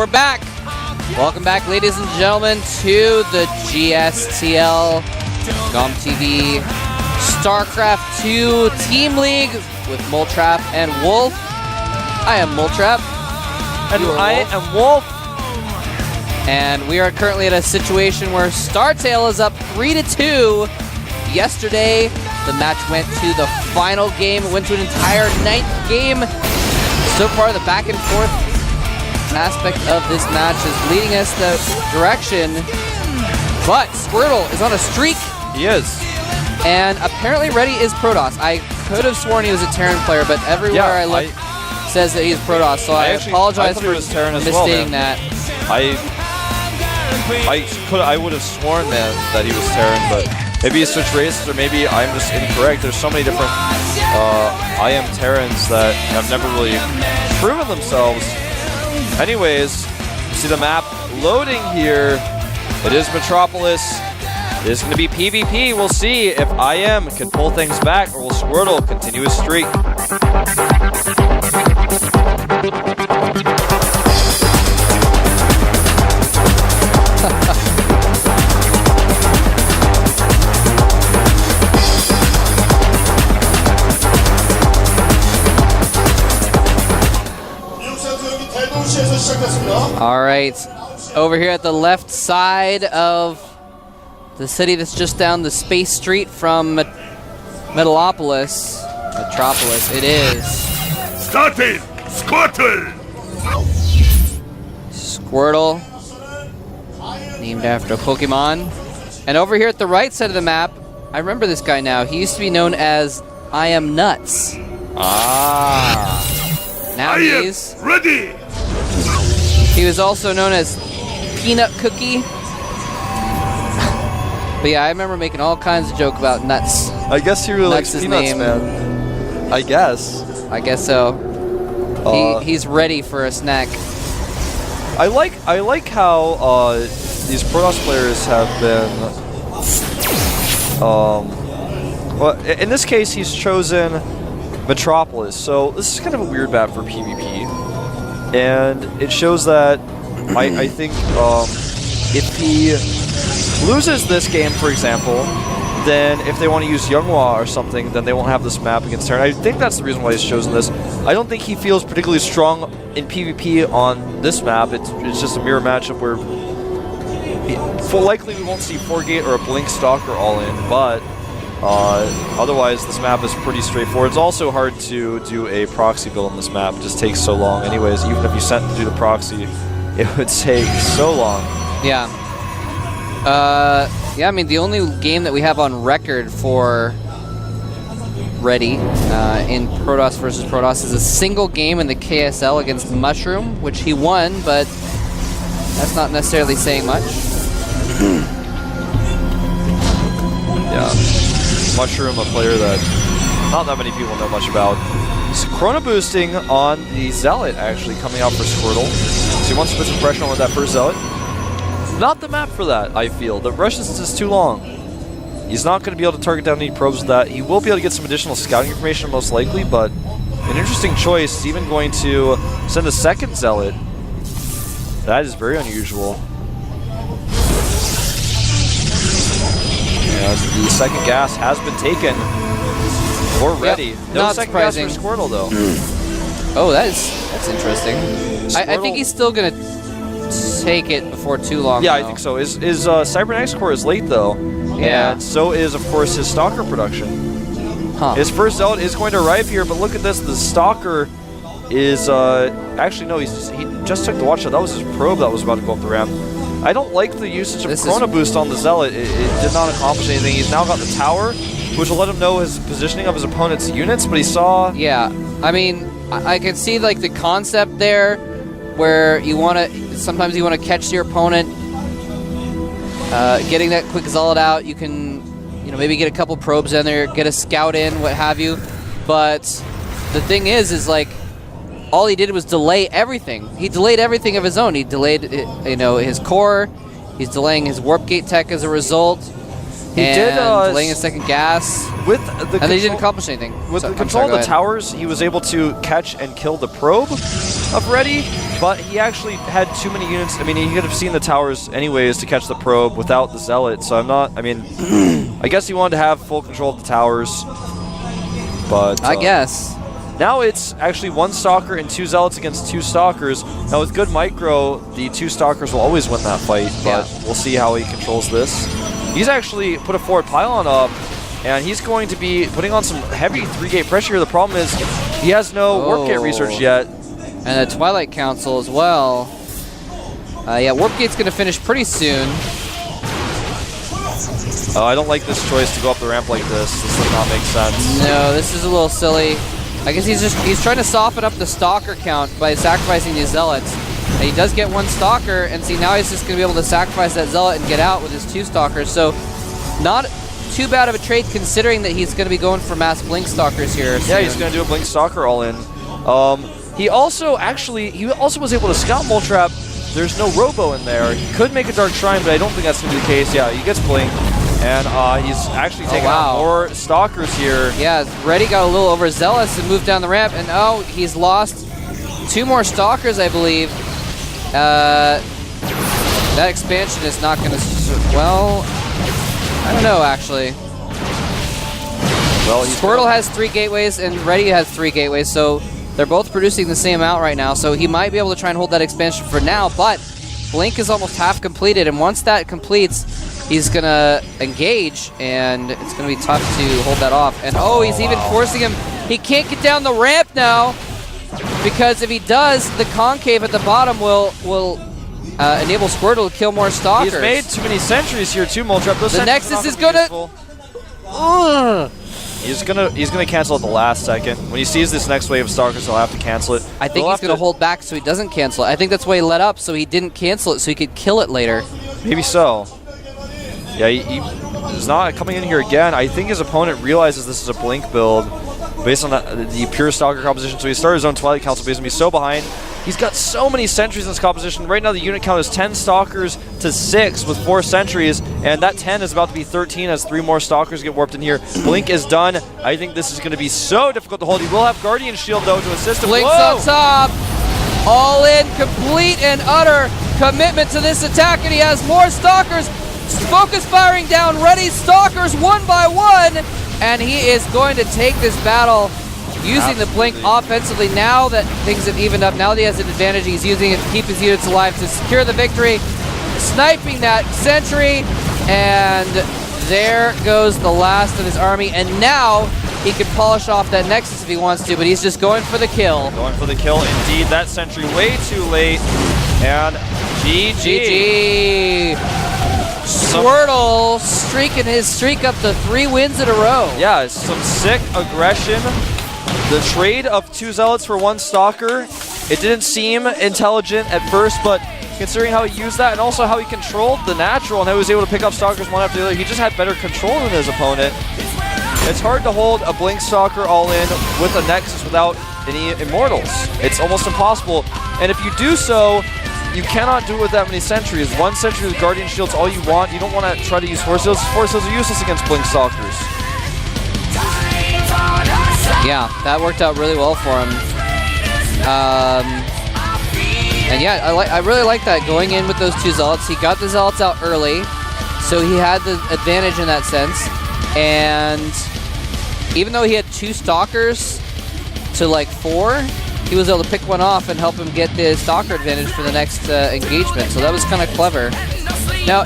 we're back. Welcome back, ladies and gentlemen, to the GSTL GOMTV Starcraft 2 Team League with Moletrap and Wolf. I am Moletrap. And I am Wolf. And we are currently at a situation where StarTale is up 3-2. Yesterday, the match went to the final game. It went to an entire 9th game. So far, the back and forth aspect of this match is leading us the direction. But Squirtle is on a streak. He is. And apparently Reddy is Protoss. I could have sworn he was a Terran player, but everywhere I look says that he's Protoss. So I apologize for misstating that. I would have sworn that he was Terran, but maybe he switched races, or maybe I'm just incorrect. There's so many different I am Terrans that have never really proven themselves. Anyways, you see the map loading here. It is Metropolis. It is going to be PvP. We'll see if IM can pull things back, or will Squirtle continue his streak. All right, over here at the left side of the city that's just down the space street from Metropolis, it is Squirtle, named after a Pokemon. And over here at the right side of the map, I remember this guy now. He used to be known as I Am Nuts. Now he's ready. He was also known as Peanut Cookie. But yeah, I remember making all kinds of jokes about Nuts. I guess he really likes peanuts, man. I guess. I guess so. He's ready for a snack. I like how these Protoss players have been. Well, in this case, he's chosen Metropolis. So this is kind of a weird map for PvP, and it shows that I think if he loses this game, for example, then if they want to use Younghwa or something, then they won't have this map against Terran. I think that's the reason why he's chosen this. I don't think he feels particularly strong in PvP on this map. It's just a mirror matchup where likely we won't see 4-Gate or a Blink Stalker all in, but otherwise this map is pretty straightforward. It's also hard to do a proxy build on this map. It just takes so long. Anyways, even if you sent to do the proxy, it would take so long. Yeah. Yeah, I mean, the only game that we have on record for Reddy in Protoss versus Protoss is a single game in the KSL against Mushroom, which he won, but that's not necessarily saying much. Yeah. Mushroom, a player that not that many people know much about. He's Chrono boosting on the Zealot, actually, coming out for Squirtle. So he wants to put some pressure on with that first Zealot. Not the map for that, I feel. The rush distance is too long. He's not going to be able to target down any probes with that. He will be able to get some additional scouting information, most likely, but an interesting choice. He's even going to send a second Zealot. That is very unusual. And the second gas has been taken. We're ready. Yep, no not second surprising. gas for Squirtle, though. Oh, that's interesting. I think he's still going to take it before too long. Yeah, though. I think so. His Cybernetic core is late, though. Yeah. And so is, of course, his Stalker production. Huh. His first Zealot is going to arrive here, but look at this. The Stalker is... actually, no, he just took the watch shot. That was his probe that was about to go up the ramp. I don't like the usage of Chrono Boost on the Zealot. It did not accomplish anything. He's now got the tower, which will let him know his positioning of his opponent's units, but he saw... Yeah, I mean, I can see, like, the concept there, where you want to... Sometimes you want to catch your opponent, getting that quick Zealot out. You can, maybe get a couple probes in there, get a scout in, what have you. But the thing is like, all he did was delay everything. He delayed everything of his own. He delayed, his core. He's delaying his warp gate tech as a result. laying a second gas. With the and they didn't accomplish anything. With the control of the towers, he was able to catch and kill the probe of Ready, but he actually had too many units. I mean, he could have seen the towers anyways to catch the probe without the Zealot, so I'm not, I mean, I guess he wanted to have full control of the towers, but... I guess. Now it's actually 1 Stalker and 2 Zealots against 2 Stalkers. Now with good micro, the 2 Stalkers will always win that fight, but we'll see how he controls this. He's actually put a forward pylon up, and he's going to be putting on some heavy 3-gate pressure here. The problem is he has no warp gate research yet. And a Twilight Council as well. Yeah, warp gate's going to finish pretty soon. I don't like this choice to go up the ramp like this. This does not make sense. No, this is a little silly. I guess he's trying to soften up the Stalker count by sacrificing these Zealots. And he does get 1 Stalker, and see now he's just going to be able to sacrifice that Zealot and get out with his 2 Stalkers. So not too bad of a trade considering that he's going to be going for mass Blink Stalkers here. Yeah, he's going to do a Blink Stalker all in. He also was able to scout Mole Trap. There's no Robo in there. He could make a Dark Shrine, but I don't think that's going to be the case. Yeah, he gets Blink. And he's actually taking out more Stalkers here. Yeah, Reddy got a little overzealous and moved down the ramp. And he's lost 2 more Stalkers, I believe. That expansion is not going to... Well, I don't know, actually. Well, Squirtle has 3 gateways and Reddy has 3 gateways, so they're both producing the same amount right now. So he might be able to try and hold that expansion for now, but Blink is almost half completed, and once that completes, he's going to engage, and it's going to be tough to hold that off. And he's even forcing him. He can't get down the ramp now, because if he does, the concave at the bottom will enable Squirtle to kill more Stalkers. He's made too many sentries here too, Moltrap. The Nexus is going to... He's gonna cancel at the last second. When he sees this next wave of Stalkers, he'll have to cancel it. I think he's gonna hold back so he doesn't cancel it. I think that's why he let up, so he didn't cancel it, so he could kill it later. Maybe so. Yeah, he is not coming in here again. I think his opponent realizes this is a Blink build based on the pure Stalker composition, so he started his own Twilight Council, but he's gonna be so behind. He's got so many sentries in this composition. Right now the unit count is 10 Stalkers to 6 with 4 sentries, and that 10 is about to be 13 as 3 more Stalkers get warped in here. Blink is done. I think this is going to be so difficult to hold. He will have Guardian Shield, though, to assist him. Blink's up top. All in, complete and utter commitment to this attack, and he has more Stalkers. Focus firing down, ready Stalkers 1 by 1, and he is going to take this battle using the Blink offensively. Now that things have evened up, now that he has an advantage, he's using it to keep his units alive to secure the victory. Sniping that sentry, and there goes the last of his army. And now he can polish off that Nexus if he wants to, but he's just going for the kill. Going for the kill, indeed. That sentry way too late, and GG. Squirtle streaking his streak up to 3 wins in a row. Yeah, some sick aggression. The trade of 2 Zealots for 1 Stalker, it didn't seem intelligent at first, but considering how he used that and also how he controlled the natural and how he was able to pick up Stalkers one after the other, he just had better control than his opponent. It's hard to hold a Blink Stalker all in with a Nexus without any Immortals. It's almost impossible, and if you do so, you cannot do it with that many sentries. 1 sentry with Guardian Shield's all you want. You don't want to try to use Force Shields. Force Shields are useless against Blink Stalkers. Yeah, that worked out really well for him. And yeah, I really like that, going in with those 2 Zealots. He got the Zealots out early, so he had the advantage in that sense. And even though he had 2 Stalkers to like 4, he was able to pick one off and help him get the Stalker advantage for the next engagement. So that was kind of clever. Now,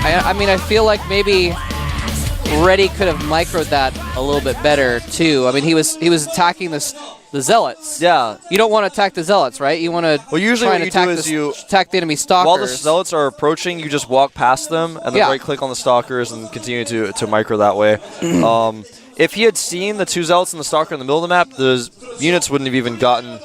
I mean, I feel like maybe Reddy could have microed that a little bit better too. I mean, he was attacking the Zealots. Yeah. You don't want to attack the Zealots, right? You want to usually what you do is you attack the enemy Stalkers. While the Zealots are approaching, you just walk past them and then right-click on the Stalkers and continue to micro that way. If he had seen the 2 Zealots and the Stalker in the middle of the map, the units wouldn't have even gotten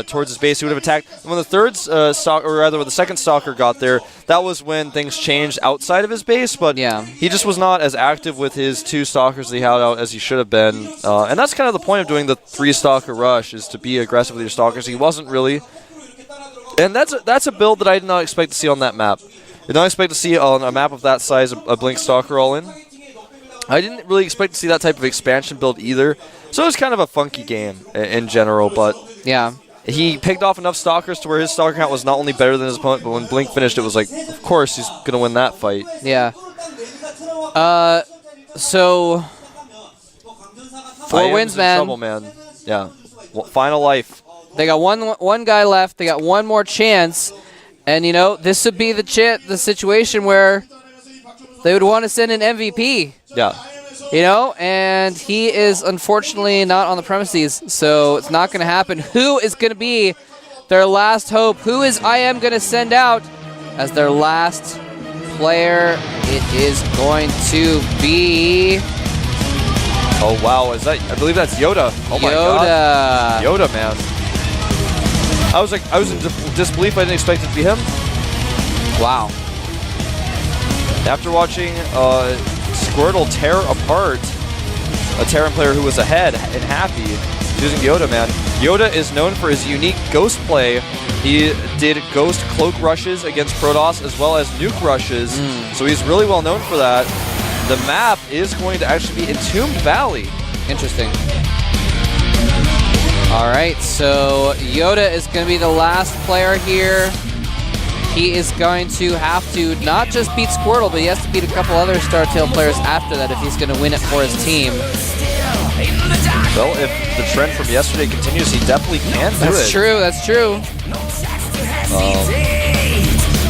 towards his base. He would have attacked. And when the third Stalker, or rather when the second Stalker got there, that was when things changed outside of his base. But he just was not as active with his 2 Stalkers that he had out as he should have been. And that's kind of the point of doing the 3 Stalker rush, is to be aggressive with your Stalkers. He wasn't really. And that's a build that I did not expect to see on that map. did not expect to see on a map of that size a Blink Stalker all in. I didn't really expect to see that type of expansion build either. So it was kind of a funky game in general, but yeah, he picked off enough Stalkers to where his Stalker count was not only better than his opponent, but when Blink finished, it was like, of course he's going to win that fight. Yeah. So 4 wins, man. Trouble, man. Yeah. Well, final life. They got one guy left. They got one more chance, and you know this would be the situation where they would want to send an MVP. Yeah. You know, and he is unfortunately not on the premises, so it's not going to happen. Who is going to be their last hope? Who is IM going to send out as their last player? It is going to be... Oh, wow. Is that? I believe that's Yoda. Oh, my God. Yoda, man. I was in disbelief. I didn't expect it to be him. Wow. After watching Squirtle tear apart a Terran player who was ahead and happy using Yoda, man. Yoda is known for his unique ghost play. He did ghost cloak rushes against Protoss as well as nuke rushes, so he's really well known for that. The map is going to actually be Entombed Valley. Interesting. All right, so Yoda is going to be the last player here. He is going to have to not just beat Squirtle, but he has to beat a couple other StarTale players after that if he's going to win it for his team. Well, if the trend from yesterday continues, he definitely can do it. That's true, that's true.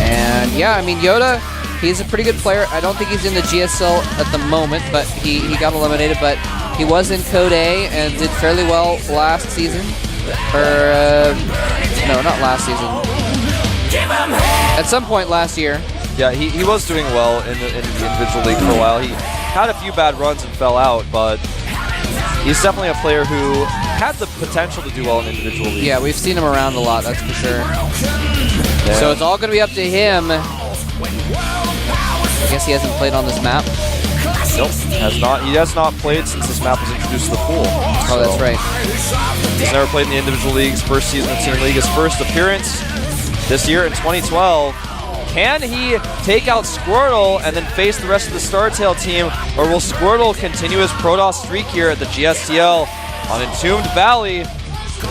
And yeah, I mean, Yoda, he's a pretty good player. I don't think he's in the GSL at the moment, but he got eliminated, but he was in Code A and did fairly well last season. Or, no, not last season. At some point last year. Yeah, he was doing well in the individual league for a while. He had a few bad runs and fell out, but he's definitely a player who had the potential to do well in individual league. Yeah, we've seen him around a lot, that's for sure. Yeah. So it's all going to be up to him. I guess he hasn't played on this map. Nope, has not. He has not played since this map was introduced to the pool. Oh, that's right. He's never played in the individual leagues. First season of Team League, his first appearance this year in 2012. Can he take out Squirtle and then face the rest of the StarTale team, or will Squirtle continue his Protoss streak here at the GSTL on Entombed Valley?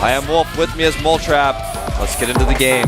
I am Wolf, with me as Moletrap. Let's get into the game.